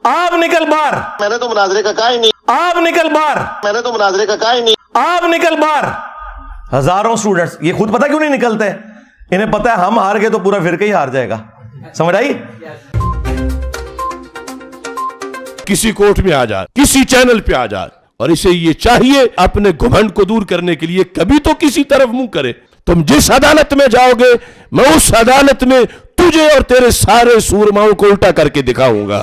آپ نکل باہر. میں نے تو مناظرے کا کہا ہی نہیں. آپ نکل باہر. میں نے تو مناظرے کا کہا ہی نہیں. آپ نکل باہر. ہزاروں اسٹوڈنٹس یہ خود پتہ کیوں نہیں نکلتے؟ انہیں پتہ ہے ہم ہار گئے تو پورا فرقہ ہی ہار جائے گا. سمجھ آئی؟ کسی کورٹ میں آ جائے, کسی چینل پہ آ جائے, اور اسے یہ چاہیے اپنے گھمنڈ کو دور کرنے کے لیے کبھی تو کسی طرف منہ کرے. تم جس عدالت میں جاؤ گے میں اس عدالت میں تجھے اور تیرے سارے سورماؤں کو الٹا کر کے دکھاؤں گا.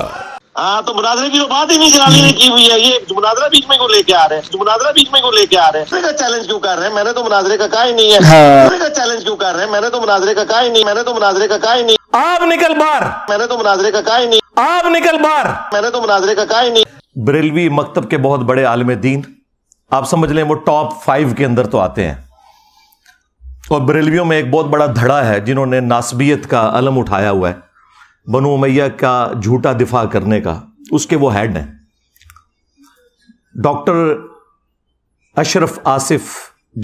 ہاں تو مناظرے کی تو بات ہی نہیں جلالی نے کی ہوئی ہے. یہ مناظرہ بیچ میں کو لے کے آ رہے ہیں, مناظرہ بیچ میں کو لے کے آ رہے ہیں. چیلنج کیوں کر رہے ہیں؟ میں نے تو مناظرے کا کہا ہی نہیں ہے. چیلنج کیوں کر رہے ہیں؟ میں نے تو مناظرے کا کہا ہی نہیں. میں نے تو مناظرے کا کہا ہی نہیں. آپ نکل باہر. میں نے تو مناظرے کا کہا ہی نہیں. آپ نکل باہر. میں نے تو مناظرے کا کہا ہی نہیں. بریلوی مکتب کے بہت بڑے عالم دین, آپ سمجھ لیں وہ ٹاپ 5 کے اندر تو آتے ہیں. اور بریلویوں میں ایک بہت بڑا دھڑا ہے جنہوں نے ناسبیت کا علم اٹھایا ہوا ہے, بنو امیہ کا جھوٹا دفاع کرنے کا. اس کے وہ ہیڈ ہیں ڈاکٹر اشرف آصف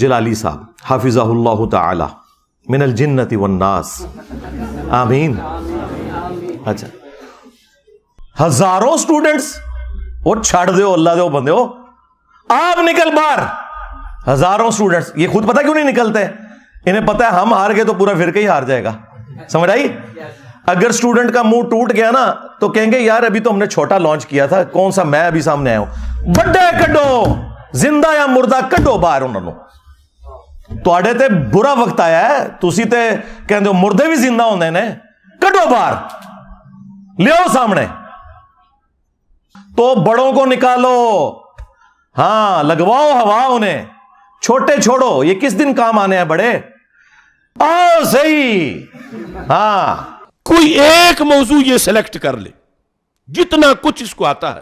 جلالی صاحب حافظہ اللہ تعالی من الجنت والناس, آمین. اچھا, ہزاروں اسٹوڈنٹس اور چھاڑ دو اللہ دے بندے ہو, آپ نکل باہر. ہزاروں اسٹوڈنٹس یہ خود پتہ کیوں نہیں نکلتے؟ انہیں پتہ ہے ہم ہار گئے تو پورا فرقہ ہی ہار جائے گا. سمجھ آئی؟ اگر اسٹوڈنٹ کا منہ ٹوٹ گیا نا تو کہیں گے یار ابھی تو ہم نے چھوٹا لانچ کیا تھا, کون سا میں ابھی سامنے آیا ہوں. بڑے کڈو, زندہ یا مردہ کڈو باہر. انہوں نے تواڈے تے برا وقت آیا ہے, تسی تے کہندے ہو مردے بھی زندہ ہوندے نے, کڈو باہر, لیو سامنے. تو بڑوں کو نکالو, ہاں لگواؤ ہوا انہیں, چھوٹے چھوڑو. یہ کس دن کام آنے ہیں بڑے؟ آؤ صحیح. ہاں کوئی ایک موضوع یہ سلیکٹ کر لے, جتنا کچھ اس کو آتا ہے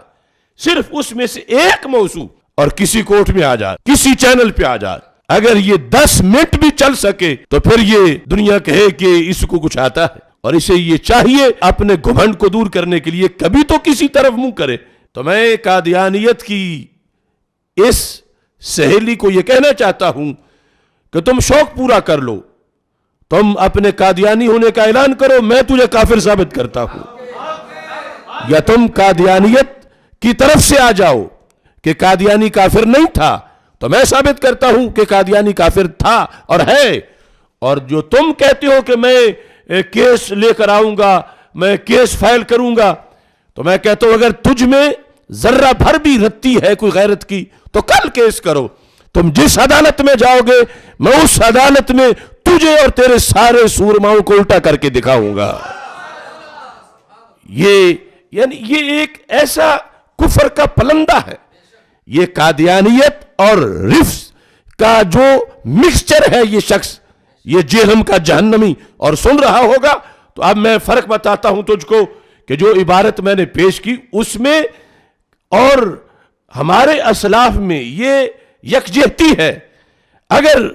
صرف اس میں سے ایک موضوع, اور کسی کورٹ میں آ جائے, کسی چینل پہ آ جائے, اگر یہ 10 منٹ بھی چل سکے تو پھر یہ دنیا کہے کہ اس کو کچھ آتا ہے. اور اسے یہ چاہیے اپنے گھمنڈ کو دور کرنے کے لیے کبھی تو کسی طرف منہ کرے. تو میں قادیانیت کی اس سہیلی کو یہ کہنا چاہتا ہوں کہ تم شوق پورا کر لو, تم اپنے قادیانی ہونے کا اعلان کرو, میں تجھے کافر ثابت کرتا ہوں. یا تم قادیانیت کی طرف سے آ جاؤ کہ قادیانی کافر نہیں تھا, تو میں ثابت کرتا ہوں کہ قادیانی کافر تھا اور ہے. اور جو تم کہتے ہو کہ میں کیس لے کر آؤں گا, میں کیس فائل کروں گا, تو میں کہتا ہوں اگر تجھ میں ذرہ بھر بھی رتی ہے کوئی غیرت کی تو کل کیس کرو. تم جس عدالت میں جاؤ گے میں اس عدالت میں تجھے اور تیرے سارے سورماؤں کو الٹا کر کے دکھاؤں گا. یہ ایک ایسا کفر کا پلندہ ہے. یہ قادیانیت اور رفض کا جو مکسچر ہے, یہ شخص یہ جہنم کا جہنمی. اور سن رہا ہوگا تو اب میں فرق بتاتا ہوں تجھ کو کہ جو عبارت میں نے پیش کی اس میں اور ہمارے اسلاف میں یہ یکجہتی ہے. اگر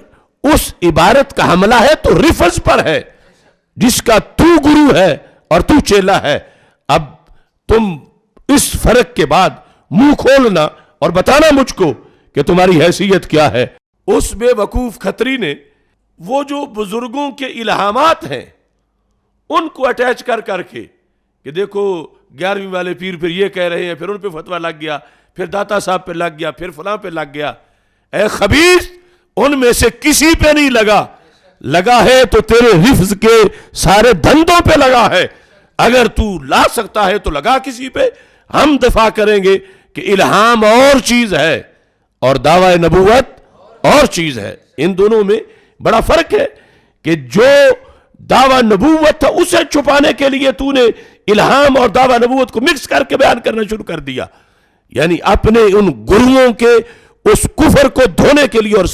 اس عبارت کا حملہ ہے تو رفض پر ہے جس کا تو گرو ہے اور تو چیلا ہے. اب تم اس فرق کے بعد منہ کھولنا اور بتانا مجھ کو کہ تمہاری حیثیت کیا ہے. اس بے وقوف کھتری نے وہ جو بزرگوں کے الہامات ہیں ان کو اٹیچ کر کے کہ دیکھو 11ویں والے پیر پھر یہ کہہ رہے ہیں, پھر ان پہ فتویٰ لگ گیا, پھر داتا صاحب پہ لگ گیا, پھر فلاں پہ لگ گیا. اے خبیث, ان میں سے کسی پہ نہیں لگا ہے تو تیرے حفظ کے سارے دھندوں پہ لگا ہے. اگر تو لا سکتا ہے تو لگا کسی پہ. ہم دفاع کریں گے کہ الہام اور چیز ہے اور دعوی نبوت اور چیز ہے. ان دونوں میں بڑا فرق ہے کہ جو دعوی نبوت تھا اسے چھپانے کے لیے تو نے الہام اور دعوی نبوت کو مکس کر کے بیان کرنا شروع کر دیا. یعنی اپنے ان گروؤں کے اس کفر کو دھونے کے لیے اور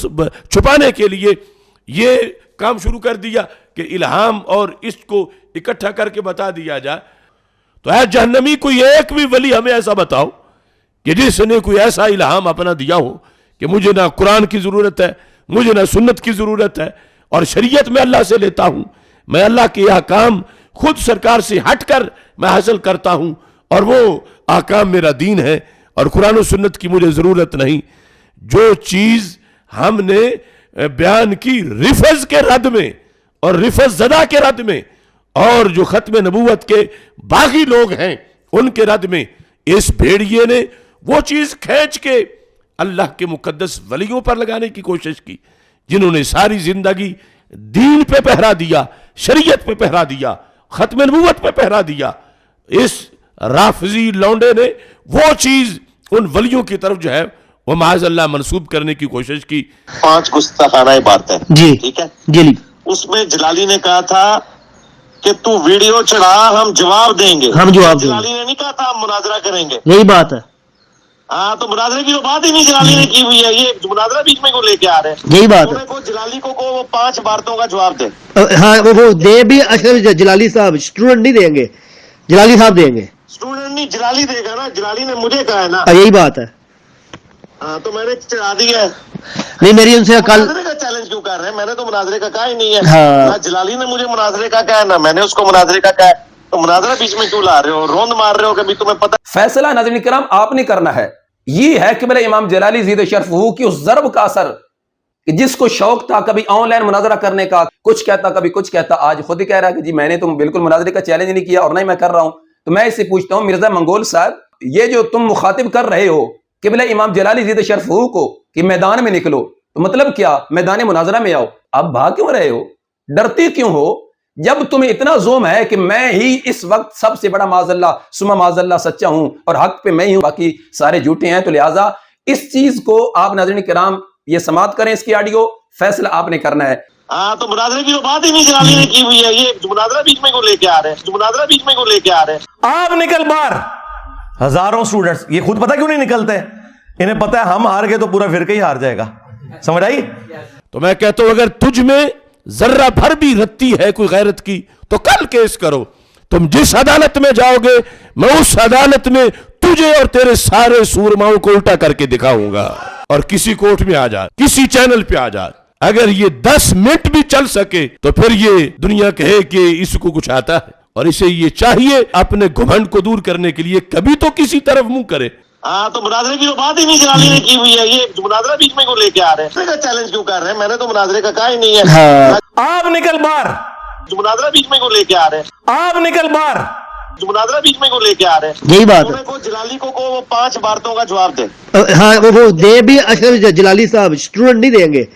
چھپانے کے لیے یہ کام شروع کر دیا کہ الہام اور اس کو اکٹھا کر کے بتا دیا جائے. تو اے جہنمی, کوئی ایک بھی ولی ہمیں ایسا بتاؤ کہ جس نے کوئی ایسا الہام اپنا دیا ہو کہ مجھے نہ قرآن کی ضرورت ہے, مجھے نہ سنت کی ضرورت ہے, اور شریعت میں اللہ سے لیتا ہوں, میں اللہ کے احکام خود سرکار سے ہٹ کر میں حاصل کرتا ہوں, اور وہ احکام میرا دین ہے اور قرآن و سنت کی مجھے ضرورت نہیں. جو چیز ہم نے بیان کی رفض کے رد میں اور رفض زدہ کے رد میں اور جو ختم نبوت کے باغی لوگ ہیں ان کے رد میں, इस भेड़िए ने वो चीज खींच के अल्लाह के मुकद्दस वलियों पर लगाने की कोशिश की जिन्होंने सारी जिंदगी दीन पे पहरा दिया, शरीयत पे पहरा दिया, खत्म नबूवत पे पहरा दिया। इस राफजी लौंडे ने वो चीज उन वलियों की तरफ जो है वो माज़अल्लाह मंसूब करने की कोशिश की। 5 गुस्ताखाना बात है जी ठीक है जी उसमें जलाली ने कहा था कि तू वीडियो चढ़ा हम जवाब देंगे। हम जवाब देंगे। जलाली ने नहीं कहा था हम मुनाजरा करेंगे। यही बात है। हाँ तो मुनाजरे की तो बात ही नहीं जलाली ने की हुई है, ये मुनाजरा बीच में को लेके आ रहे हैं। यही बात है। तुम्हें को जलाली को वो 5 बातों का जवाब दे। हाँ वो दे भी अशरफ जलाली साहब, स्टूडेंट नहीं देंगे, जलाली साहब देंगे। स्टूडेंट नहीं जलाली देगा ना, जलाली ने मुझे कहा है ना। यही बात है। हाँ तो मैंने चढ़ा दिया है। नहीं मेरी उनसे कल मुनाजरे का चैलेंज क्यों कर रहे हैं? मैंने तो मुनाजरे का कहा ही नहीं है। हाँ। ना जलाली ने मुझे मुनाजरे का कहा है ना मैंने उसको मुनाजरे का कहा है। तो मुनाजरा बीच में क्यों ला रहे हो, रोंद मार रहे हो? कभी तुम्हें पता फैसला नाज़रीन किराम आपने करना है। ये है कि मेरे इमाम जलाली ज़ीद शरफ़हू की उस ज़र्ब का असर कि जिसको शौक था कभी ऑनलाइन मुनाजरा करने का, कुछ कहता कभी कुछ कहता, आज खुद ही कह रहा है कि जी मैंने तुम बिल्कुल मुनाजरे का चैलेंज नहीं किया और नहीं मैं कर रहा हूं। तो मैं इससे पूछता हूं मिर्जा मंगोल साहब, ये जो तुम मुखातिब कर रहे हो कि बोले इमाम जलाली ज़ीद शरफ़हू को कि मैदान में निकलो, तो मतलब क्या मैदान मुनाजरा में आओ? आप भाग क्यों रहे हो, डरते क्यों हो? जब तुम्हें इतना जोम है कि मैं ही इस वक्त सबसे बड़ा माज़अल्लाह सुमा माज़अल्लाह सच्चा हूं और हक पे मैं ही हूं, बाकी सारे झूठे हैं, तो लिहाजा इस चीज को आप नाज़रीन किराम ये समाप्त करें, इसकी ऑडियो फैसला आपने करना है। हाँ तो मुनाजरे की तो बात ही नहीं जलाली ने की हुई है, ये मुनाजरा बीच में को लेके आ रहे हैं। मुनाजरा बीच में को लेके आ रहे हैं। आप निकल बाहर। हजारों स्टूडेंट्स, ये खुद पता क्यों नहीं निकलते? इन्हें पता है हम हार गए तो पूरा फिरका ही हार जाएगा। समझ आई? तो मैं कहता हूं अगर तुझ में जर्रा भर भी रत्ती है कोई गैरत की तो कल केस करो। तुम जिस अदालत में जाओगे मैं उस अदालत में तुझे और तेरे सारे सूरमाओं को उल्टा करके दिखाऊंगा। और किसी कोर्ट में आ जा, किसी चैनल पे आ जा, अगर ये 10 मिनट भी चल सके तो फिर ये दुनिया कहे कि इसको कुछ आता है। और इसे ये चाहिए अपने घमंड को दूर करने के लिए कभी तो किसी तरफ मुंह करे। हाँ तो मुनाजरे की तो बात ही नहीं जलाली ने की हुई है, ये मुनाजरा बीच में को लेके आ रहे हैं। चैलेंज क्यों कर रहे हैं? मैंने तो मुनाजरे का कहा ही नहीं है। हाँ। आप निकल बाहर। मुनाजरा बीच में को लेके आ रहे हैं। आप निकल बाहर। मुनाजरा बीच में को लेके आ रहे हैं। यही बात है। तुम्हें को जलाली को वो 5 बातों का जवाब दे। हाँ वो दे भी अशरफ जलाली साहब, स्टूडेंट नहीं देंगे,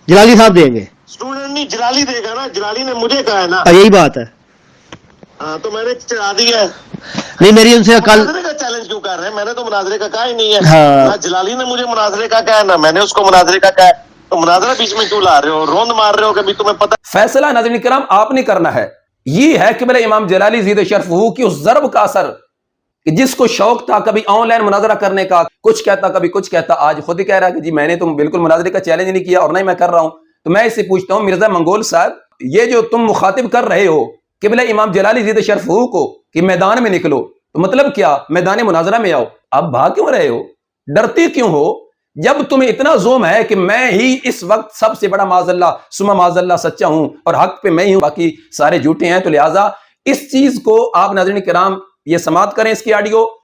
जलाली साहब देंगे। स्टूडेंट नहीं जलाली देगा ना, जलाली ने मुझे कहा है ना। यही बात है। हाँ तो मैंने चढ़ा दिया है। नहीं मेरी उनसे कल मुनाजरे का चैलेंज क्यों कर रहे हैं? मैंने तो मुनाजरे का कहा ही नहीं है। हाँ। ना जलाली ने मुझे मुनाजरे का कहा है ना मैंने उसको मुनाजरे का कहा है। तो मुनाजरा बीच में क्यों ला रहे हो, रोंद मार रहे हो? कभी तुम्हें पता फैसला नाज़रीन किराम आपने करना है। ये है कि मेरे इमाम जलाली ज़ीद शरफ़हू की उस ज़र्ब का असर कि जिसको शौक था कभी ऑनलाइन मुनाजरा करने का, कुछ कहता कभी कुछ कहता, आज खुद ही कह रहा है कि जी मैंने तुम बिल्कुल मुनाजरे का चैलेंज नहीं किया और नहीं मैं कर रहा हूं। तो मैं इससे पूछता हूं मिर्जा मंगोल साहब, ये जो तुम मुखातिब कर रहे हो कि बोले इमाम जलाली ज़ीद शरफ़हू को कि मैदान में निकलो, तो मतलब क्या मैदान मुनाजरा में आओ? आप भाग क्यों रहे हो, डरते क्यों हो? जब तुम्हें इतना जोम है कि मैं ही इस वक्त सबसे बड़ा माज़अल्लाह सुमा माज़अल्लाह सच्चा हूं और हक पे मैं ही हूं, बाकी सारे झूठे हैं, तो लिहाजा इस चीज को आप नाज़रीन किराम ये समाप्त करें, इसकी ऑडियो